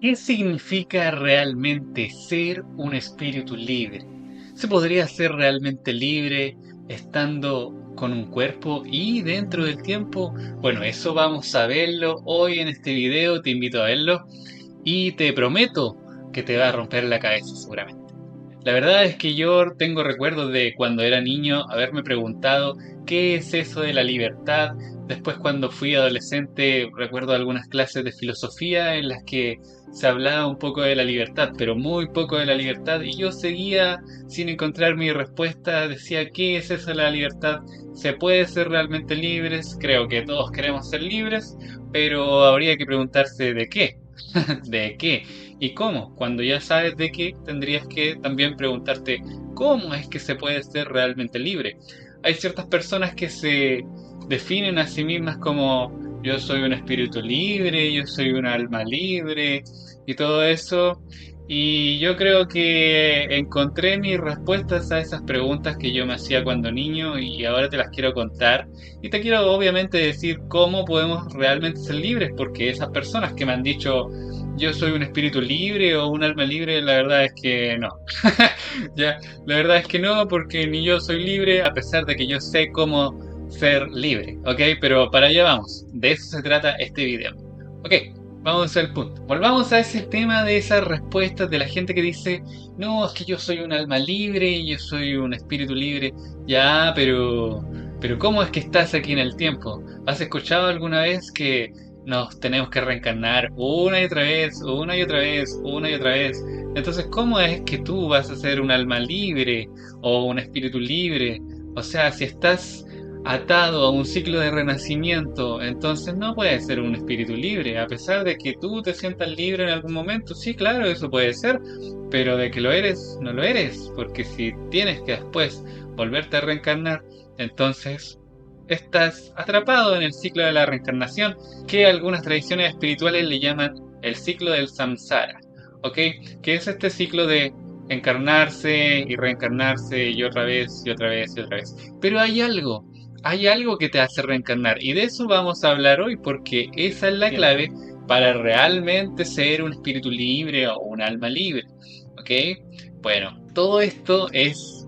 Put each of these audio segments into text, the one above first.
¿Qué significa realmente ser un espíritu libre? ¿Se podría ser realmente libre estando con un cuerpo y dentro del tiempo? Bueno, eso vamos a verlo hoy en este video, te invito a verlo y te prometo que te va a romper la cabeza seguramente. La verdad es que yo tengo recuerdos de cuando era niño haberme preguntado qué es eso de la libertad. Después cuando fui adolescente recuerdo algunas clases de filosofía en las que se hablaba un poco de la libertad, pero muy poco de la libertad y yo seguía sin encontrar mi respuesta. Decía, ¿qué es eso de la libertad? ¿Se puede ser realmente libres? Creo que todos queremos ser libres, pero habría que preguntarse de qué. ¿De qué? ¿Y cómo? Cuando ya sabes de qué, tendrías que también preguntarte cómo es que se puede ser realmente libre. Hay ciertas personas que se definen a sí mismas como yo soy un espíritu libre, yo soy un alma libre y todo eso. Y yo creo que encontré mis respuestas a esas preguntas que yo me hacía cuando niño y ahora te las quiero contar. Y te quiero obviamente decir cómo podemos realmente ser libres, porque esas personas que me han dicho yo soy un espíritu libre o un alma libre, la verdad es que no. Ya, la verdad es que no, porque ni yo soy libre, a pesar de que yo sé cómo ser libre, ¿ok? Pero para allá vamos, de eso se trata este video. Ok, vamos al punto. Volvamos a ese tema de esas respuestas de la gente que dice, no, es que yo soy un alma libre, yo soy un espíritu libre. Ya, pero ¿cómo es que estás aquí en el tiempo? ¿Has escuchado alguna vez que nos tenemos que reencarnar una y otra vez, una y otra vez, una y otra vez? Entonces, ¿cómo es que tú vas a ser un alma libre o un espíritu libre? O sea, si estás atado a un ciclo de renacimiento, entonces no puedes ser un espíritu libre, a pesar de que tú te sientas libre en algún momento. Sí, claro, eso puede ser, pero de que lo eres, no lo eres, porque si tienes que después volverte a reencarnar, entonces estás atrapado en el ciclo de la reencarnación, que algunas tradiciones espirituales le llaman el ciclo del samsara, ¿ok? Que es este ciclo de encarnarse y reencarnarse y otra vez y otra vez y otra vez. Pero hay algo que te hace reencarnar y de eso vamos a hablar hoy porque esa es la clave para realmente ser un espíritu libre o un alma libre, ¿ok? Bueno, todo esto es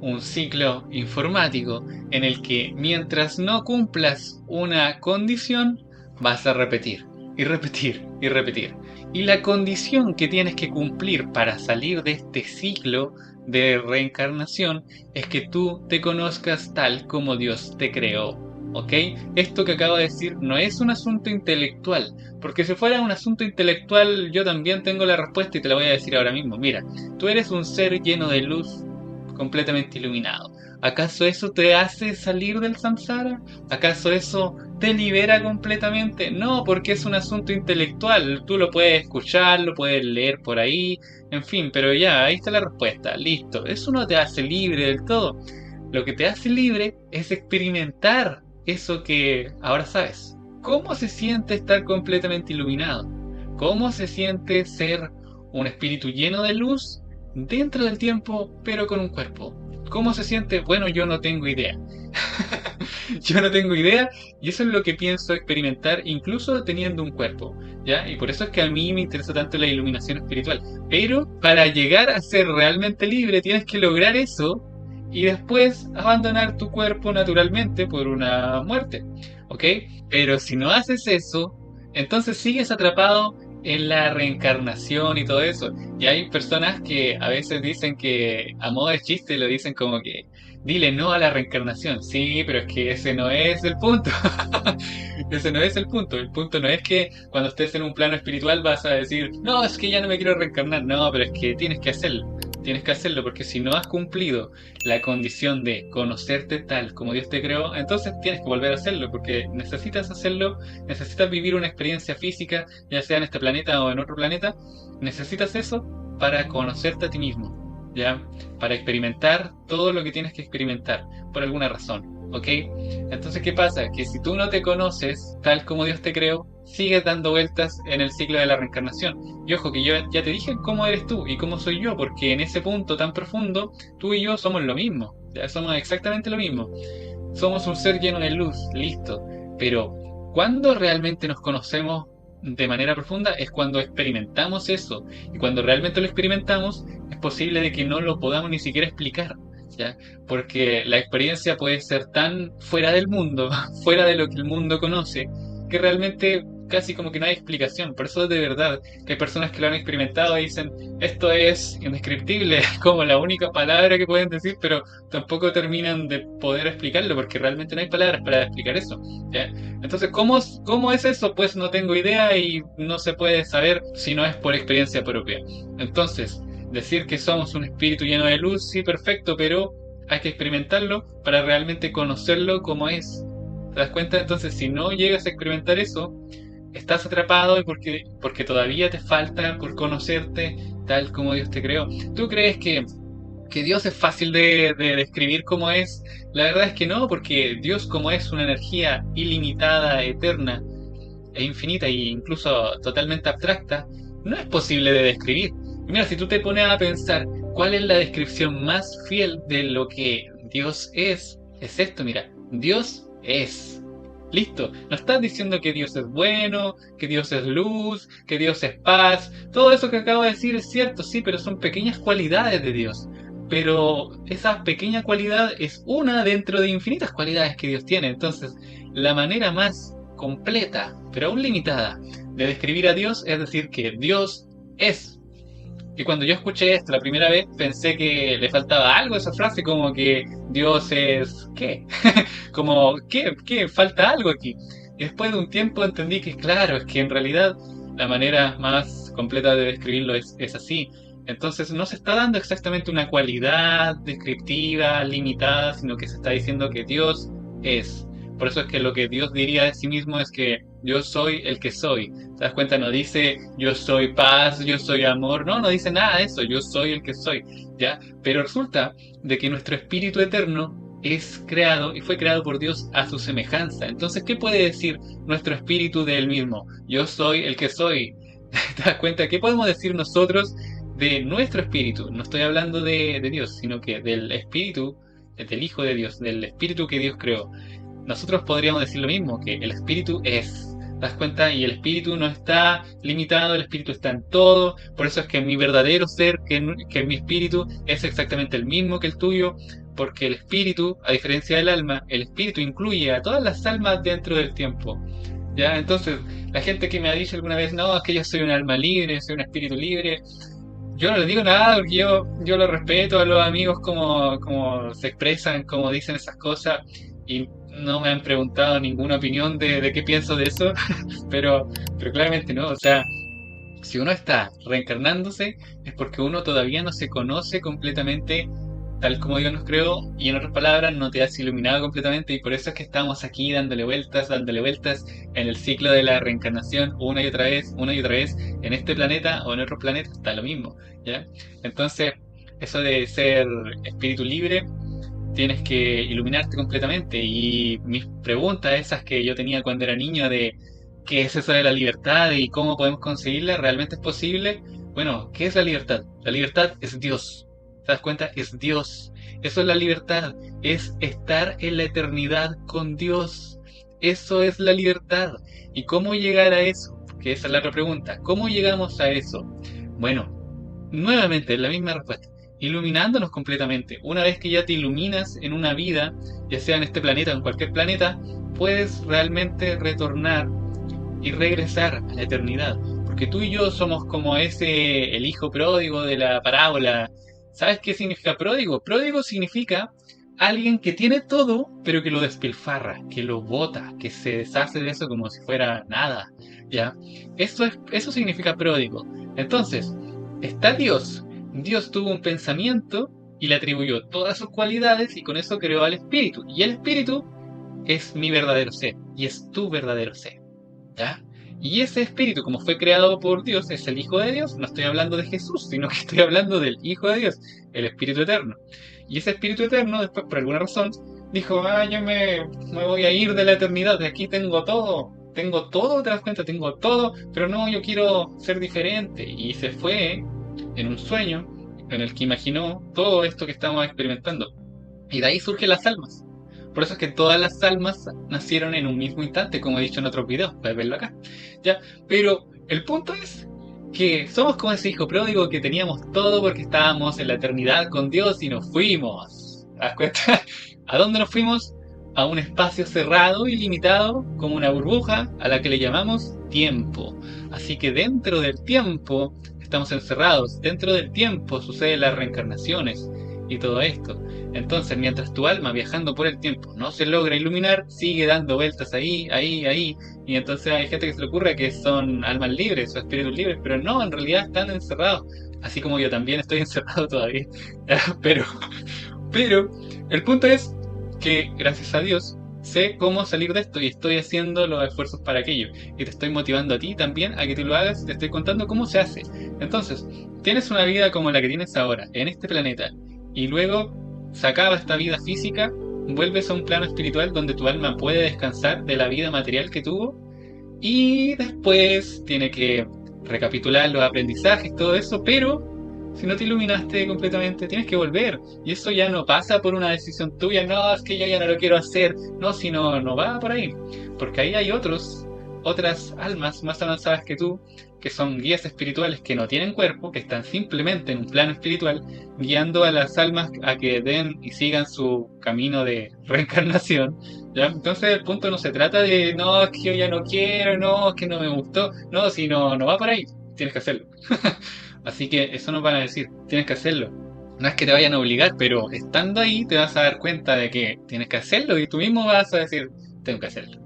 un ciclo informático en el que mientras no cumplas una condición, vas a repetir y repetir y repetir. Y la condición que tienes que cumplir para salir de este ciclo de reencarnación es que tú te conozcas tal como Dios te creó. ¿Ok? Esto que acabo de decir no es un asunto intelectual, porque si fuera un asunto intelectual yo también tengo la respuesta y te la voy a decir ahora mismo. Mira, tú eres un ser lleno de luz completamente iluminado. ¿Acaso eso te hace salir del samsara? ¿Acaso eso te libera completamente? No, porque es un asunto intelectual. Tú lo puedes escuchar, lo puedes leer por ahí, en fin, pero ya, ahí está la respuesta. Listo. Eso no te hace libre del todo. Lo que te hace libre es experimentar eso que ahora sabes. ¿Cómo se siente estar completamente iluminado? ¿Cómo se siente ser un espíritu lleno de luz dentro del tiempo, pero con un cuerpo? ¿Cómo se siente? Bueno, yo no tengo idea. Yo no tengo idea y eso es lo que pienso experimentar incluso teniendo un cuerpo, ¿ya? Y por eso es que a mí me interesa tanto la iluminación espiritual. Pero para llegar a ser realmente libre tienes que lograr eso y después abandonar tu cuerpo naturalmente por una muerte, ¿ok? Pero si no haces eso, entonces sigues atrapado en la reencarnación y todo eso. Y hay personas que a veces dicen que a modo de chiste lo dicen como que dile no a la reencarnación. Sí, pero es que ese no es el punto. Ese no es el punto. El punto no es que cuando estés en un plano espiritual vas a decir, no, es que ya no me quiero reencarnar. No, pero es que tienes que hacerlo. Tienes que hacerlo porque si no has cumplido la condición de conocerte tal como Dios te creó, entonces tienes que volver a hacerlo porque necesitas hacerlo, necesitas vivir una experiencia física, ya sea en este planeta o en otro planeta, necesitas eso para conocerte a ti mismo, ¿ya? Para experimentar todo lo que tienes que experimentar, por alguna razón, ¿ok? Entonces, ¿qué pasa? Que si tú no te conoces tal como Dios te creó, sigues dando vueltas en el ciclo de la reencarnación. Y ojo que yo ya te dije cómo eres tú y cómo soy yo, porque en ese punto tan profundo, tú y yo somos lo mismo, ya somos exactamente lo mismo. Somos un ser lleno de luz, listo. Pero, ¿cuándo realmente nos conocemos de manera profunda es cuando experimentamos eso. Y cuando realmente lo experimentamos, es posible de que no lo podamos ni siquiera explicar, ¿ya? Porque la experiencia puede ser tan fuera del mundo, fuera de lo que el mundo conoce, que realmente casi como que no hay explicación. Por eso de verdad que hay personas que lo han experimentado y dicen, esto es indescriptible, es como la única palabra que pueden decir, pero tampoco terminan de poder explicarlo porque realmente no hay palabras para explicar eso, ¿ya? Entonces, cómo es eso? Pues no tengo idea y no se puede saber si no es por experiencia propia. Entonces, decir que somos un espíritu lleno de luz, sí, perfecto, pero hay que experimentarlo para realmente conocerlo como es. ¿Te das cuenta? Entonces, si no llegas a experimentar eso, estás atrapado y porque todavía te falta por conocerte tal como Dios te creó. ¿Tú crees que Dios es fácil de describir como es? La verdad es que no, porque Dios como es una energía ilimitada, eterna e infinita e incluso totalmente abstracta, no es posible de describir. Y mira, si tú te pones a pensar cuál es la descripción más fiel de lo que Dios es esto, mira, Dios es. Listo, no estás diciendo que Dios es bueno, que Dios es luz, que Dios es paz. Todo eso que acabo de decir es cierto, sí, pero son pequeñas cualidades de Dios. Pero esa pequeña cualidad es una dentro de infinitas cualidades que Dios tiene. Entonces, la manera más completa, pero aún limitada, de describir a Dios es decir que Dios es. Y cuando yo escuché esto la primera vez, pensé que le faltaba algo a esa frase, como que Dios es... ¿qué? Como, ¿qué? Falta algo aquí. Y después de un tiempo entendí que, claro, es que en realidad la manera más completa de describirlo es así. Entonces no se está dando exactamente una cualidad descriptiva, limitada, sino que se está diciendo que Dios es. Por eso es que lo que Dios diría de sí mismo es que yo soy el que soy. ¿Te das cuenta? No dice yo soy paz, yo soy amor. No, no dice nada de eso. Yo soy el que soy. ¿Ya? Pero resulta de que nuestro espíritu eterno es creado y fue creado por Dios a su semejanza. Entonces, ¿qué puede decir nuestro espíritu de él mismo? Yo soy el que soy. ¿Te das cuenta? ¿Qué podemos decir nosotros de nuestro espíritu? No estoy hablando de Dios, sino que del espíritu, del Hijo de Dios, del espíritu que Dios creó. Nosotros podríamos decir lo mismo, que el espíritu es. ¿Te das cuenta? Y el espíritu no está limitado, el espíritu está en todo. Por eso es que mi verdadero ser, que mi espíritu, es exactamente el mismo que el tuyo, porque el espíritu, a diferencia del alma, el espíritu incluye a todas las almas dentro del tiempo. ¿Ya? Entonces, la gente que me ha dicho alguna vez, no, es que yo soy un alma libre, soy un espíritu libre, yo no les digo nada porque yo lo respeto a los amigos como se expresan, como dicen esas cosas y no me han preguntado ninguna opinión de qué pienso de eso, pero, pero claramente no, o sea, si uno está reencarnándose es porque uno todavía no se conoce completamente tal como Dios nos creó y en otras palabras no te has iluminado completamente y por eso es que estamos aquí dándole vueltas en el ciclo de la reencarnación una y otra vez en este planeta o en otro planeta está lo mismo, ¿ya? Entonces, eso de ser espíritu libre tienes que iluminarte completamente. Y mis preguntas, esas que yo tenía cuando era niño de qué es eso de la libertad y cómo podemos conseguirla, ¿realmente es posible? Bueno, ¿qué es la libertad? La libertad es Dios. ¿Te das cuenta? Es Dios. Eso es la libertad. Es estar en la eternidad con Dios. Eso es la libertad. ¿Y cómo llegar a eso? Que esa es la otra pregunta. ¿Cómo llegamos a eso? Bueno, nuevamente, la misma respuesta iluminándonos completamente. Una vez que ya te iluminas en una vida, ya sea en este planeta o en cualquier planeta, puedes realmente retornar y regresar a la eternidad. Porque tú y yo somos como el hijo pródigo de la parábola. ¿Sabes qué significa pródigo? Pródigo significa alguien que tiene todo, pero que lo despilfarra, que lo bota, que se deshace de eso como si fuera nada. ¿Ya? Eso significa pródigo. Entonces, está Dios. Dios tuvo un pensamiento y le atribuyó todas sus cualidades y con eso creó al espíritu. Y el espíritu es mi verdadero ser y es tu verdadero ser. ¿Ya? Y ese espíritu, como fue creado por Dios, es el Hijo de Dios. No estoy hablando de Jesús, sino que estoy hablando del Hijo de Dios, el Espíritu Eterno. Y ese Espíritu Eterno, después, por alguna razón, dijo, yo me voy a ir de la eternidad, de aquí tengo todo, te das cuenta, tengo todo, pero no, yo quiero ser diferente. Y se fue en un sueño en el que imaginó todo esto que estamos experimentando. Y de ahí surgen las almas. Por eso es que todas las almas nacieron en un mismo instante, como he dicho en otros videos, puedes verlo acá. ¿Ya? Pero el punto es que somos como ese hijo pródigo que teníamos todo porque estábamos en la eternidad con Dios y nos fuimos. ¿Te das cuenta? ¿A dónde nos fuimos? A un espacio cerrado y limitado, como una burbuja, a la que le llamamos tiempo. Así que dentro del tiempo estamos encerrados, dentro del tiempo suceden las reencarnaciones y todo esto. Entonces, mientras tu alma viajando por el tiempo no se logra iluminar, sigue dando vueltas ahí, ahí, ahí. Y entonces hay gente que se le ocurre que son almas libres o espíritus libres, pero no, en realidad están encerrados. Así como yo también estoy encerrado todavía. Pero, pero, el punto es que, gracias a Dios, sé cómo salir de esto y estoy haciendo los esfuerzos para aquello. Y te estoy motivando a ti también a que tú lo hagas y te estoy contando cómo se hace. Entonces, tienes una vida como la que tienes ahora, en este planeta, y luego se acaba esta vida física, vuelves a un plano espiritual donde tu alma puede descansar de la vida material que tuvo y después tiene que recapitular los aprendizajes, todo eso, pero si no te iluminaste completamente, tienes que volver. Y eso ya no pasa por una decisión tuya, no, es que yo ya no lo quiero hacer, no, sino no va por ahí. Porque ahí hay otras almas más avanzadas que tú, que son guías espirituales que no tienen cuerpo, que están simplemente en un plano espiritual, guiando a las almas a que den y sigan su camino de reencarnación. ¿Ya? Entonces el punto no se trata de, no, es que yo ya no quiero, no, es que no me gustó, no, sino no va por ahí, tienes que hacerlo. Así que eso nos van a decir, tienes que hacerlo. No es que te vayan a obligar, pero estando ahí te vas a dar cuenta de que tienes que hacerlo y tú mismo vas a decir, tengo que hacerlo.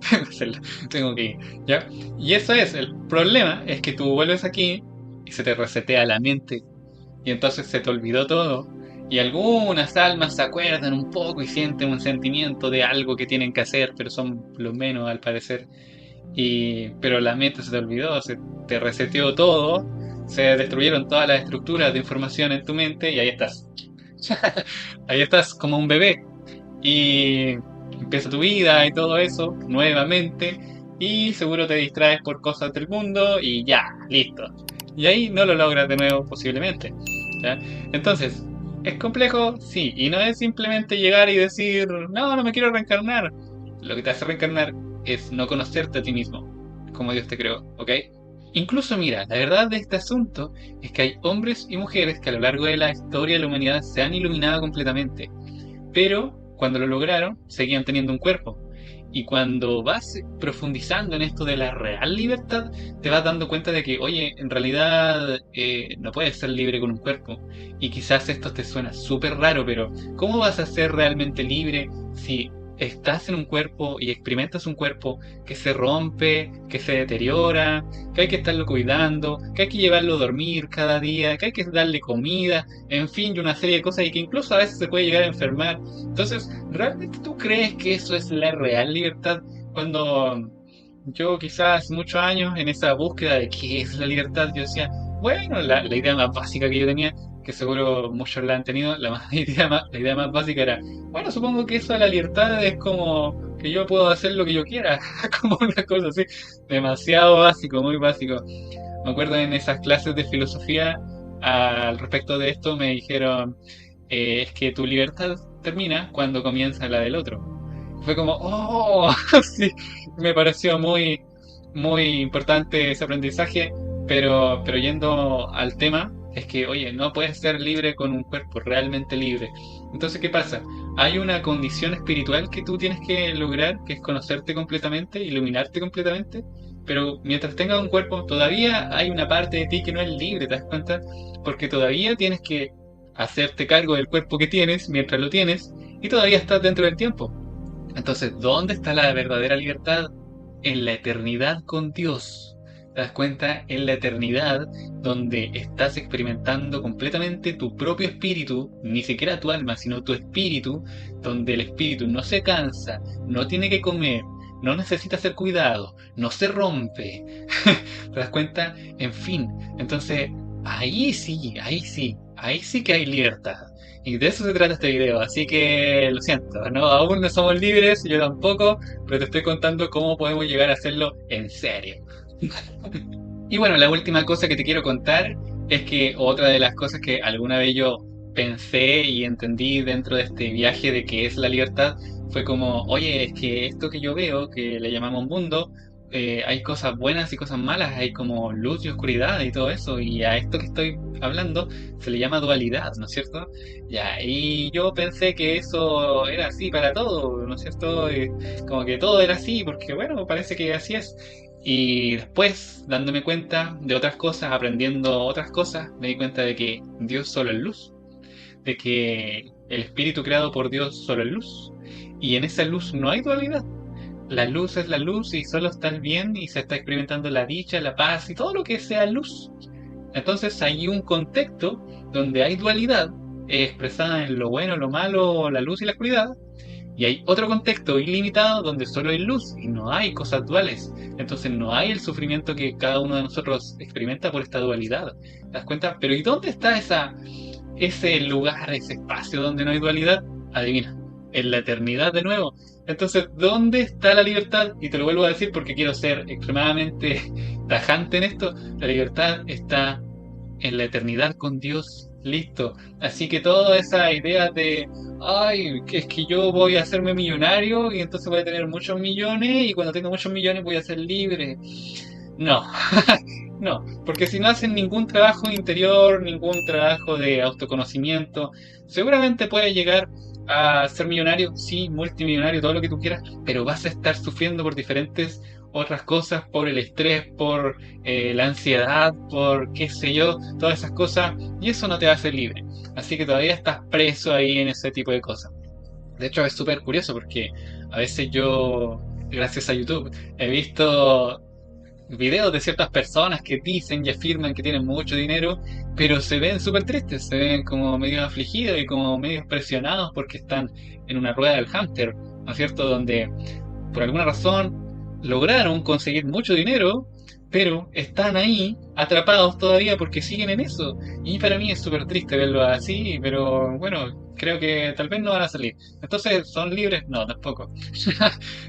Tengo que hacerlo, tengo que ir. ¿Ya? Y eso es, el problema es que tú vuelves aquí y se te resetea la mente y entonces se te olvidó todo. Y algunas almas se acuerdan un poco y sienten un sentimiento de algo que tienen que hacer, pero son los menos al parecer. Pero la mente se te olvidó, se te reseteó todo, se destruyeron todas las estructuras de información en tu mente y ahí estás. Ahí estás como un bebé y empieza tu vida y todo eso nuevamente y seguro te distraes por cosas del mundo y ya, listo. Y ahí no lo logras de nuevo posiblemente. ¿Ya? Entonces, ¿es complejo? Sí, y no es simplemente llegar y decir, no, no me quiero reencarnar. Lo que te hace reencarnar es no conocerte a ti mismo, como Dios te creó, ¿ok? Incluso mira, la verdad de este asunto es que hay hombres y mujeres que a lo largo de la historia de la humanidad se han iluminado completamente, pero cuando lo lograron seguían teniendo un cuerpo. Y cuando vas profundizando en esto de la real libertad, te vas dando cuenta de que, oye, en realidad no puedes ser libre con un cuerpo. Y quizás esto te suena súper raro, pero ¿cómo vas a ser realmente libre si estás en un cuerpo y experimentas un cuerpo que se rompe, que se deteriora, que hay que estarlo cuidando, que hay que llevarlo a dormir cada día, que hay que darle comida, en fin, y una serie de cosas y que incluso a veces se puede llegar a enfermar? Entonces, ¿realmente tú crees que eso es la real libertad? Cuando yo quizás muchos años en esa búsqueda de qué es la libertad, yo decía, bueno, la idea más básica que yo tenía, que seguro muchos la han tenido, la idea más básica era, bueno, supongo que eso de la libertad es como que yo puedo hacer lo que yo quiera, como una cosa así, demasiado básico, muy básico. Me acuerdo en esas clases de filosofía al respecto de esto me dijeron, es que tu libertad termina cuando comienza la del otro. Fue como, oh, sí, me pareció muy, muy importante ese aprendizaje, pero yendo al tema, es que, oye, no puedes ser libre con un cuerpo realmente libre. Entonces, ¿qué pasa? Hay una condición espiritual que tú tienes que lograr, que es conocerte completamente, iluminarte completamente, pero mientras tengas un cuerpo, todavía hay una parte de ti que no es libre, ¿te das cuenta? Porque todavía tienes que hacerte cargo del cuerpo que tienes mientras lo tienes y todavía estás dentro del tiempo. Entonces, ¿dónde está la verdadera libertad? En la eternidad con Dios. ¿Te das cuenta? En la eternidad donde estás experimentando completamente tu propio espíritu, ni siquiera tu alma, sino tu espíritu, donde el espíritu no se cansa, no tiene que comer, no necesita ser cuidado, no se rompe. ¿Te das cuenta? En fin, entonces ahí sí que hay libertad. Y de eso se trata este video, así que lo siento, no, aún no somos libres, yo tampoco, pero te estoy contando cómo podemos llegar a hacerlo en serio. Y bueno, la última cosa que te quiero contar es que otra de las cosas que alguna vez yo pensé y entendí dentro de este viaje de qué es la libertad fue como, oye, es que esto que yo veo, que le llamamos mundo, hay cosas buenas y cosas malas, hay como luz y oscuridad y todo eso, y a esto que estoy hablando se le llama dualidad, ¿no es cierto? Ya, y yo pensé que eso era así para todo, ¿no es cierto? Como que todo era así, porque bueno, parece que así es. Y después, dándome cuenta de otras cosas, aprendiendo otras cosas, me di cuenta de que Dios solo es luz, de que el espíritu creado por Dios solo es luz, y en esa luz no hay dualidad. La luz es la luz y solo está el bien y se está experimentando la dicha, la paz y todo lo que sea luz. Entonces hay un contexto donde hay dualidad expresada en lo bueno, lo malo, la luz y la oscuridad, y hay otro contexto ilimitado donde solo hay luz y no hay cosas duales. Entonces no hay el sufrimiento que cada uno de nosotros experimenta por esta dualidad. ¿Te das cuenta? Pero ¿y dónde está ese lugar, ese espacio donde no hay dualidad? Adivina, en la eternidad de nuevo. Entonces, ¿dónde está la libertad? Y te lo vuelvo a decir porque quiero ser extremadamente tajante en esto. La libertad está en la eternidad con Dios. Listo. Así que toda esa idea de, ay, que es que yo voy a hacerme millonario y entonces voy a tener muchos millones y cuando tenga muchos millones voy a ser libre. No, no, porque si no hacen ningún trabajo interior, ningún trabajo de autoconocimiento, seguramente puedes llegar a ser millonario, sí, multimillonario, todo lo que tú quieras, pero vas a estar sufriendo por diferentes otras cosas, por el estrés, por la ansiedad, por qué sé yo, todas esas cosas, y eso no te va a hacer libre. Así que todavía estás preso ahí en ese tipo de cosas. De hecho, es súper curioso porque a veces yo, gracias a YouTube, he visto videos de ciertas personas que dicen y afirman que tienen mucho dinero, pero se ven súper tristes, se ven como medio afligidos y como medio presionados porque están en una rueda del hámster, ¿no es cierto? Donde por alguna razón lograron conseguir mucho dinero, pero están ahí atrapados todavía porque siguen en eso. Y para mí es súper triste verlo así, pero bueno, creo que tal vez no van a salir. Entonces, ¿son libres? No, tampoco.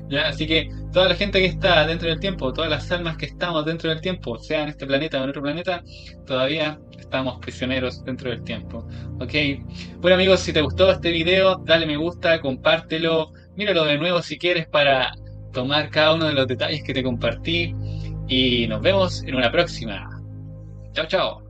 ¿Ya? Así que toda la gente que está dentro del tiempo, todas las almas que estamos dentro del tiempo, sea en este planeta o en otro planeta, todavía estamos prisioneros dentro del tiempo. ¿Ok? Bueno amigos, si te gustó este video, dale me gusta, compártelo, míralo de nuevo si quieres para tomar cada uno de los detalles que te compartí y nos vemos en una próxima. Chao, chao.